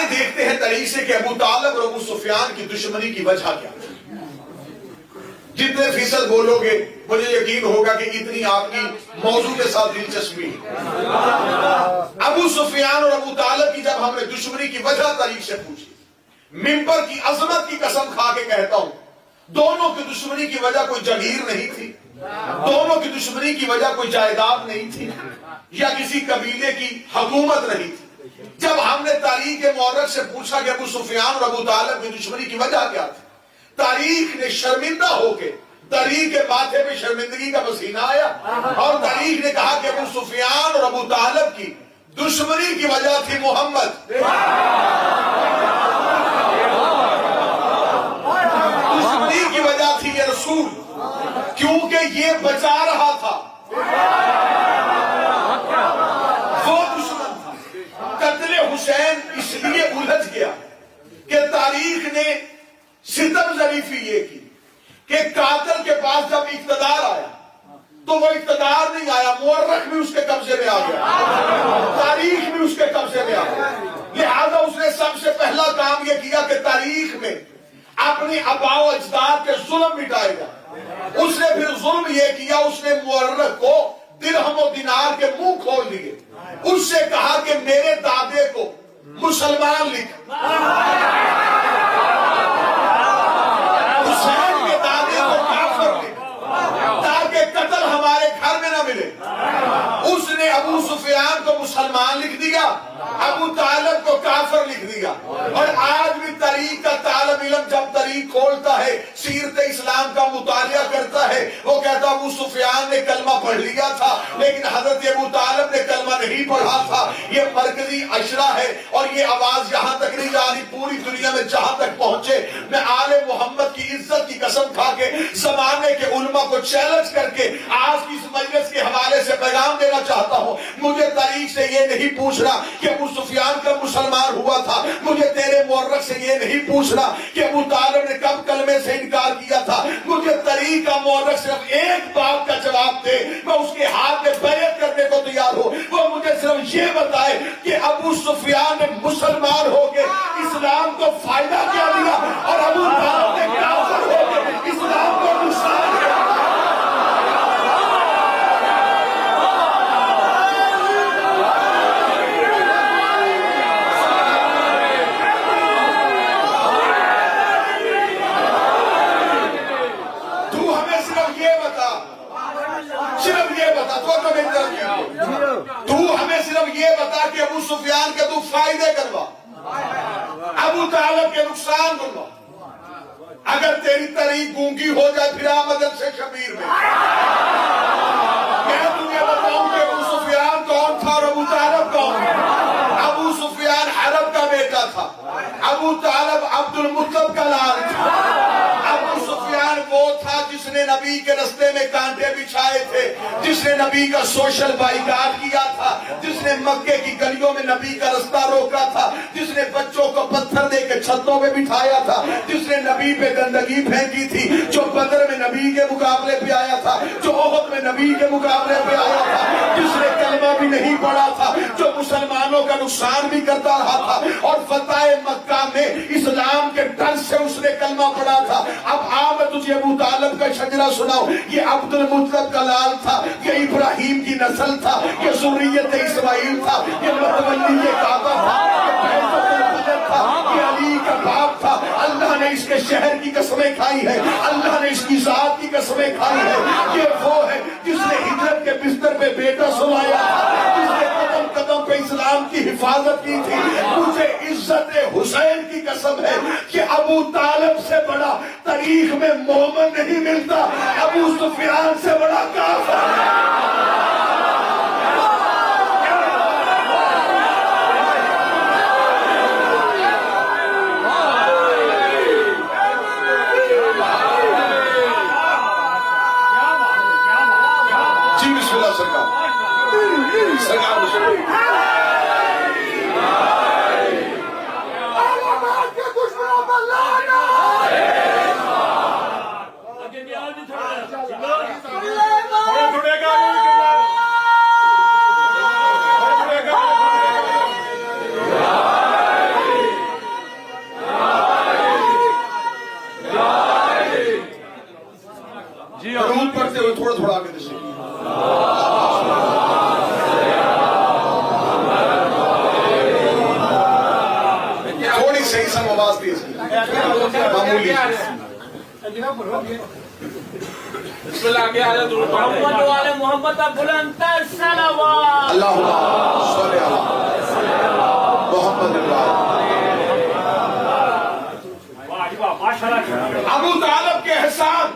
دیکھتے ہیں تاریخ سے کہ ابو طالب اور ابو سفیان کی دشمنی کی وجہ کیا تھی۔ جتنے فیصد بولو گے مجھے یقین ہوگا کہ اتنی آپ کی موضوع کے ساتھ دلچسپی ہے۔ ابو سفیان اور ابو طالب کی جب ہم نے دشمنی کی وجہ تاریخ سے پوچھی، ممبر کی عظمت کی قسم کھا کے کہتا ہوں دونوں کی دشمنی کی وجہ کوئی جگیر نہیں تھی، دونوں کی دشمنی کی وجہ کوئی جائیداد نہیں تھی یا کسی قبیلے کی حکومت نہیں تھی۔ جب ہم نے تاریخ کے مورخ سے پوچھا کہ ابو سفیان اور ابو طالب کی دشمنی کی وجہ کیا تھی، تاریخ نے شرمندہ ہو کے، تاریخ کے ماتھے پہ شرمندگی کا پسینہ آیا اور تاریخ نے کہا کہ ابو سفیان اور ابو طالب کی دشمنی کی وجہ تھی محمد، دشمنی کی وجہ تھی یہ رسول، کیونکہ یہ بچا رہا تھا، وہ دشمن تھا۔ قتل حسین اس لیے الجھ گیا کہ تاریخ نے ستم ظریفی یہ کی کہ قاتل کے پاس جب اقتدار آیا تو وہ اقتدار نہیں آیا، مورخ بھی اس کے قبضے میں آ گیا، تاریخ بھی اس کے قبضے میں آ گیا، لہذا اس نے سب سے پہلا کام یہ کیا کہ تاریخ میں اپنی آباء و اجداد کے ظلم مٹائے گا۔ اس نے پھر ظلم یہ کیا، اس نے مورخ کو درہم و دینار کے منہ کھول دیے، اس سے کہا کہ میرے دادے کو مسلمان لکھ، حسین کے دادے کو کافر لکھ، تاکہ قتل ہمارے گھر میں نہ ملے۔ اس نے ابو سفیان کو مسلمان لکھ دیا، ابو طالب کو کافر لکھ دیا۔ اور آج بھی تاریخ کا طالب علم جب تاریخ کھولتا ہے، سیرت اسلام کا مطالعہ کرتا ہے، وہ کہتا ابو سفیان نے کلمہ پڑھ لیا تھا لیکن حضرت ابو طالب نے کلمہ نہیں پڑھا تھا۔ یہ مرکزی اشرا ہے اور یہ آواز یہاں تک نہیں جا رہی، پوری دنیا میں جہاں تک پہنچے، میں آل محمد کی عزت کی قسم کھا کے زمانے کے علماء کو چیلنج کر کے آج کی اس مجلس کے حوالے سے پیغام دینا چاہتا ہوں، مجھے تاریخ سے یہ نہیں پوچھنا کہ ابو سفیان کب مسلمان ہوا تھا، مجھے تیرے مورخ سے یہ نہیں پوچھنا کہ ابو طالب نے کب کلمے سے انکار کیا تھا، مجھے تاریخ کا مورخ صرف ایک بات کا جواب دے، میں اس کے ہاتھ میں بیعت کرنے کو تیار ہوں، وہ مجھے صرف یہ بتائے کہ ابو سفیان نے مسلمان ہو کے اسلام کو فائدہ کیا دیا اور ابو طالب نے کافر ہو کے اسلام کو نقصان دیا۔ تو ہمیں صرف یہ بتا کہ ابو سفیان کے تو فائدے کروا، ابو طالب کے نقصان کروا۔ اگر تیری تاریخ گونگی ہو جائے پھر مدد سے شبیر میں میں تمہیں بتاؤں کہ ابو سفیان کون تھا اور ابو طالب کون تھا۔ ابو سفیان حرب کا بیٹا تھا، ابو طالب عبد المطلب کا لال تھا۔ ابو سفیان وہ تھا جس نے نبی کے رستے میں کانٹے بچھائے تھے، جس نے نبی کا سوشل بائیکاٹ کیا تھا، جس نے مکے کی گلیوں میں نبی کا رستہ روکا تھا، جس نے بچوں کو پتھر دے کے چھتوں پہ بٹھایا تھا، جس نے نبی پہ گندگی پھینکی تھی، جو بدر میں نبی کے مقابلے پہ آیا تھا، جو احد میں نبی کے مقابلے پہ آیا تھا، جس نے کلمہ بھی نہیں پڑھا تھا، جو مسلمانوں کا نقصان بھی کرتا رہا تھا اور فتح مکہ میں اسلام کے ڈر سے اس نے کلمہ پڑھا تھا۔ اب میں تجھے ابو طالب کا شجرہ سناؤ، یہ عبد المطلب کا لال تھا، یہ ابراہیم کی نسل تھا، یہ ذریت اسماعیل تھا، یہ متولی کعبہ تھا، یہ بیت القدس تھا، یہ علی کا باپ تھا۔ اللہ نے اس کے شہر کی قسمیں کھائی ہے، اللہ نے اس کی ذات کی قسمیں کھائی ہے۔ یہ وہ ہے جس نے ہجرت کے بستر پہ بیٹا سلایا تھا، جس نے قدم قدم پہ اسلام کی حفاظت کی تھی۔ مجھے عزت حسین کی قسم ہے کہ ابو طالب سے بڑا تاریخ میں مومن نہیں ملتا، ابو سفیان سے بڑا کافر جی بسم اللہ سرکار جڑے گا صحیح سا آواز تیز معمولی بسم اللہ آگے آجا درود پڑھتے ہیں محمد والے محمد بلند تر صلوات اللہم صلی اللہ محمد اللہ ابو طالب کے احسان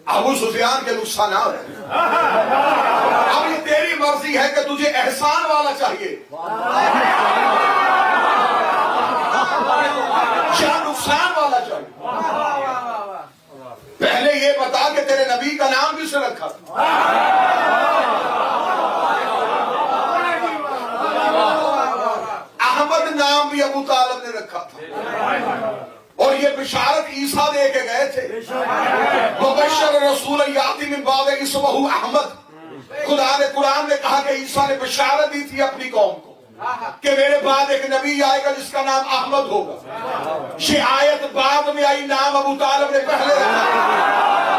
ابو سفیان کے نقصانات اب یہ تیری مرضی ہے کہ تجھے احسان والا چاہیے یا نقصان والا چاہیے پہلے یہ بتا کہ تیرے نبی کا نام کس نے رکھا احمد نام بھی ابو طالب نے رکھا تھا اور یہ بشارت عیسیٰ دے کے گئے تھے مبشر رسول یاتی من بعد اسمہ احمد خدا نے قرآن میں کہا کہ عیسیٰ نے بشارت دی تھی اپنی قوم کو کہ میرے بعد ایک نبی آئے گا جس کا نام احمد ہوگا یہ آیت بعد میں آئی نام ابو طالب نے پہلے رکھا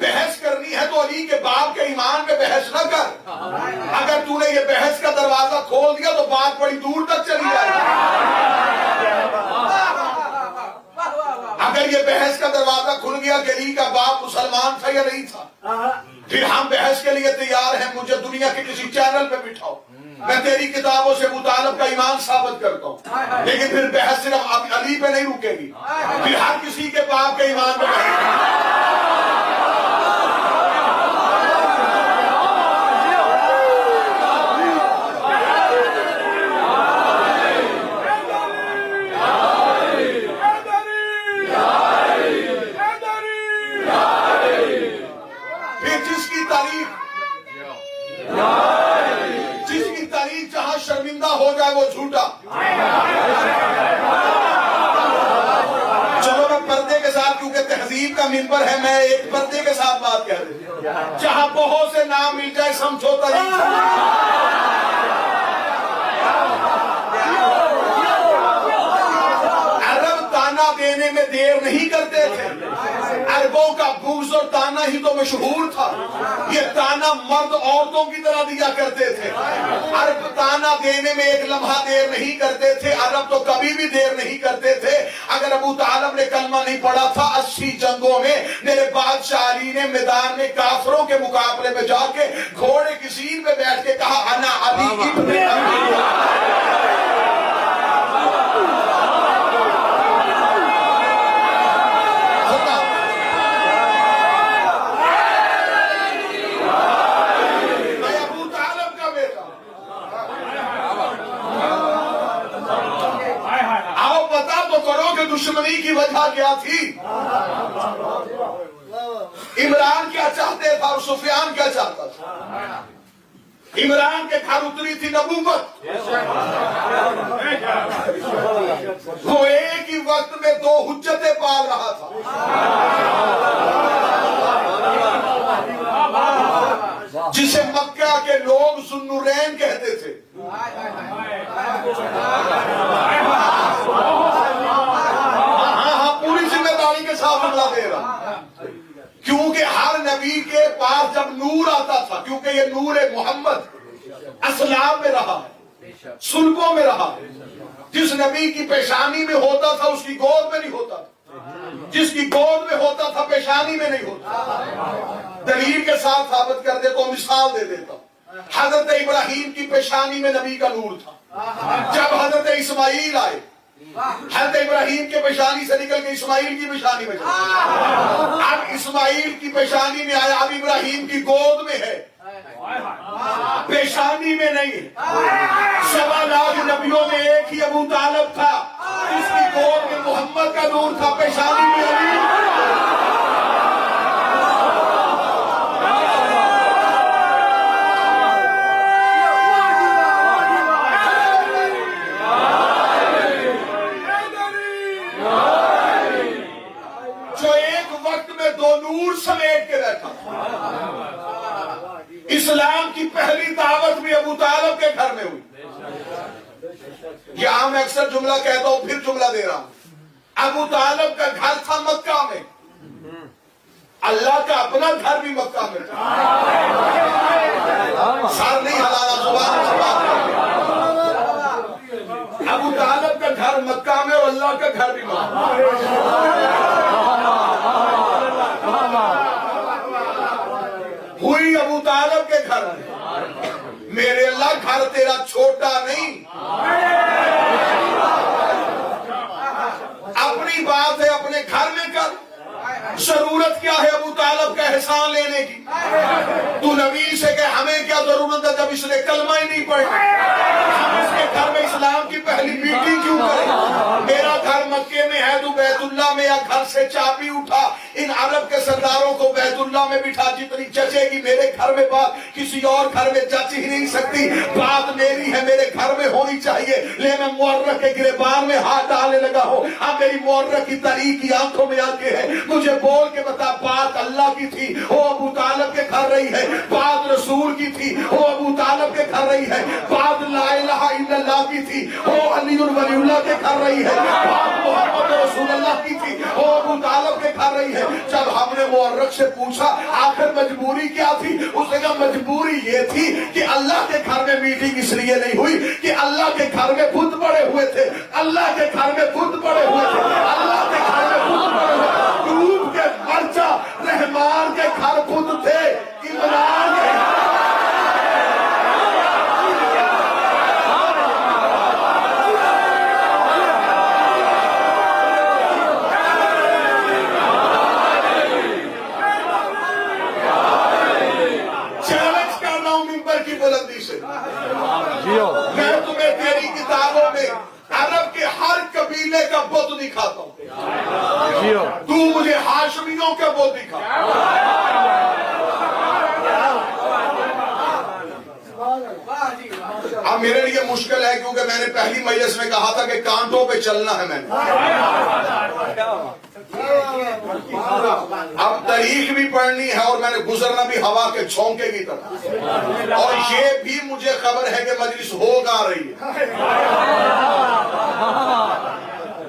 بحث کرنی ہے تو علی کے باپ کے ایمان پہ بحث نہ کر اگر تو نے یہ بحث کا دروازہ کھول دیا تو بات بڑی دور تک چلی جائے اگر یہ بحث کا دروازہ کھل گیا کہ علی کا باپ مسلمان تھا یا نہیں تھا پھر ہم بحث کے لیے تیار ہیں مجھے دنیا کے کسی چینل پہ بٹھاؤ میں تیری کتابوں سے ابو طالب کا ایمان ثابت کرتا ہوں لیکن پھر بحث صرف علی پہ نہیں رکے گی پھر ہر کسی کے باپ کے ایمان پہ ہو جائے وہ جھوٹا چلو میں پردے کے ساتھ کیونکہ تہذیب کا منبر ہے میں ایک پردے کے ساتھ بات کہہ رہی جہاں بہت سے نام مل جائے سمجھوتا عرب تانا دینے میں دیر نہیں کرتے تھے عربوں کا بغض اور تانا ہی تو مشہور تھا یہ تانا مرد عورتوں کی طرح دیا کرتے تھے عرب تانا دینے میں ایک لمحہ دیر نہیں کرتے تھے عرب تو کبھی بھی دیر نہیں کرتے تھے اگر ابو طالب نے کلمہ نہیں پڑھا تھا 80 جنگوں میں میرے بادشاہ علی نے میدان میں کافروں کے مقابلے میں جا کے گھوڑے کی سین پہ بیٹھ کے کہا انا علی ابن ابی دشمنی کی وجہ کیا تھی عمران کیا چاہتے تھا اور سفیان کیا چاہتا تھا عمران کے گھر اتری تھی نبوت وہ ایک ہی وقت میں 2 حجتیں پال رہا تھا جسے مکہ کے لوگ ذوالنورین کہتے تھے دے رہا کیونکہ ہر نبی کے پاس جب نور آتا تھا کیونکہ یہ نور محمد اسلام میں رہا سلبوں میں رہا جس نبی کی پیشانی میں ہوتا تھا اس کی گود میں نہیں ہوتا جس کی گود میں ہوتا تھا پیشانی میں نہیں ہوتا دلیل کے ساتھ ثابت کر دے تو مثال دے دیتا حضرت ابراہیم کی پیشانی میں نبی کا نور تھا جب حضرت اسماعیل آئے حضرت ابراہیم کے پیشانی سے نکل کے اسماعیل کی پیشانی میں اب اسماعیل کی پیشانی میں آیا اب ابراہیم کی گود میں ہے پیشانی میں نہیں ہے 1.25 لاکھ نبیوں میں ایک ہی ابو طالب تھا جس کی گود میں محمد کا نور تھا پیشانی میں علی سمیٹ کے رکھا اسلام کی پہلی دعوت بھی ابو طالب کے گھر میں ہوئی یہاں میں اکثر جملہ کہتا ہوں پھر جملہ دے رہا ہوں ابو طالب کا گھر تھا مکہ میں اللہ کا اپنا گھر بھی مکہ میں تھا. سر نہیں ہلانا، زبان سے بات کریں. ابو طالب کا گھر مکہ میں اور اللہ کا گھر بھی مکہ میں. ہوئی ابو طالب کے گھر میں. میرے اللہ گھر تیرا چھوٹا نہیں، اپنی بات ہے اپنے گھر میں کر. ضرورت کیا ہے ابو طالب کا احسان لینے کی؟ تو نبی سے کہ ہمیں کیا ضرورت ہے جب اس نے کلمہ ہی نہیں پڑھا؟ ہم اس کے گھر میں اسلام کی پہلی میٹنگ کیوں کریں؟ میرا گھر مکے میں ہے تو بیت اللہ میں یا گھر سے چابی اٹھا ان عرب کے سرداروں کو بیت اللہ میں بٹھا. جتنی جچے گی میرے گھر میں بات کسی اور گھر میں جچ ہی نہیں سکتی. بات میری ہے، میرے گھر میں ہونی چاہیے. لے میں مورخ کے گریبان میں ہاتھ ڈالنے لگا ہوں. اب میری مورخ کی تاریخ کی آنکھوں میں آ کے ہے. مجھے بول کے بتا، بات اللہ کی تھی وہ ابو طالب کے گھر رہی ہے. بات رسول کی تھی وہ ابو طالب کے گھر رہی ہے. بات لا الہ الا اللہ کی تھی وہ علی ولی اللہ کے گھر رہی ہے. بات محمد رسول اللہ کی تھی وہ ابو طالب کے گھر رہی ہے. جب ہم نے مورخ سے پوچھا آخر مجبوری کیا تھی، اس نے کہا مجبوری یہ تھی کہ اللہ کے گھر میں میٹنگ اس لیے نہیں ہوئی کہ اللہ کے گھر میں بت پڑے ہوئے تھے. اللہ کے گھر میں بت پڑے ہوئے تھے. اللہ کے گھر میں بت پڑے ہوئے تھے. ڈوب کے مرچا رحمان کے گھر بت تھے. عمران کے میں تمہیں تیری کتابوں میں عرب کے ہر قبیلے کا بت دکھاتا ہوں. تو مجھے ہاشمیوں کا بت دکھا. اب میرے لیے مشکل ہے کیونکہ میں نے پہلی مجلس میں کہا تھا کہ کانٹوں پہ چلنا ہے. میں نے اب تاریخ بھی پڑھنی ہے اور میں نے گزرنا بھی ہوا کے جھونکے کی طرح. اور یہ بھی مجھے خبر ہے کہ مجلس ہو گا رہی ہے.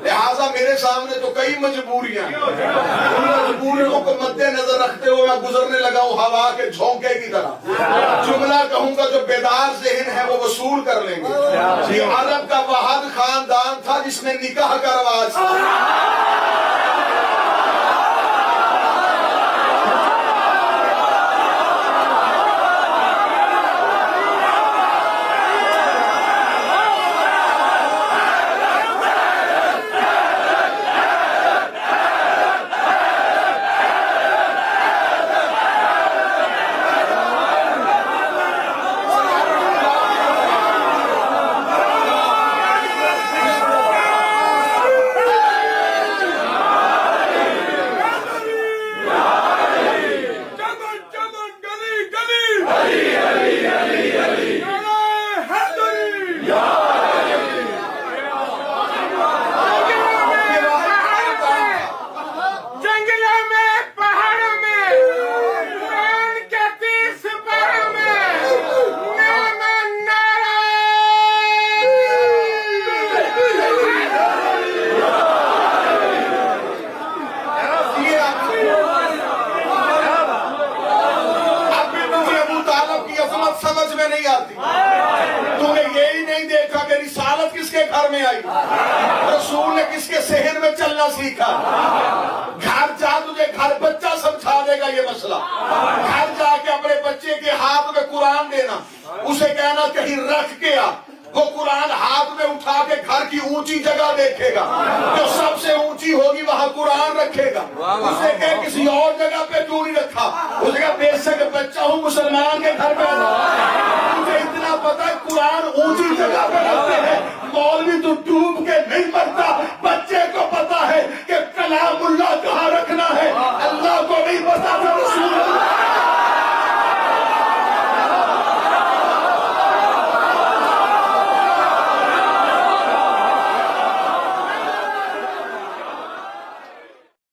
لہٰذا میرے سامنے تو کئی مجبوریاں ہیں. ان مجبوریوں کو مد نظر رکھتے ہوئے میں گزرنے لگا ہوں ہوا کے جھونکے کی طرح. جملہ کہوں گا جو بیدار ذہن ہے وہ وصول کر لیں گے. یہ عرب کا واحد خاندان تھا جس نے نکاح کا رواج تھا. رسول نے کس کے صحن میں چلنا سیکھا. گھر جا تجھے گھر بچہ سمجھا دے گا یہ مسئلہ. گھر جا کے اپنے بچے کے ہاتھ میں قرآن دینا, اسے کہنا کہیں رکھ کے آ. وہ قرآن ہاتھ میں اٹھا کے گھر کی اونچی جگہ دیکھے گا, جو سب سے اونچی ہوگی وہاں قرآن رکھے گا. اسے کہ کسی اور جگہ پہ کیوں نہیں رکھا, اسے کہا بے شک بچہ ہوں مسلمان کے گھر پہ. مجھے اتنا پتا ہے قرآن اونچی جگہ پہ رکھتے ہیں. مولوی تو ڈوب کے نہیں مرتا,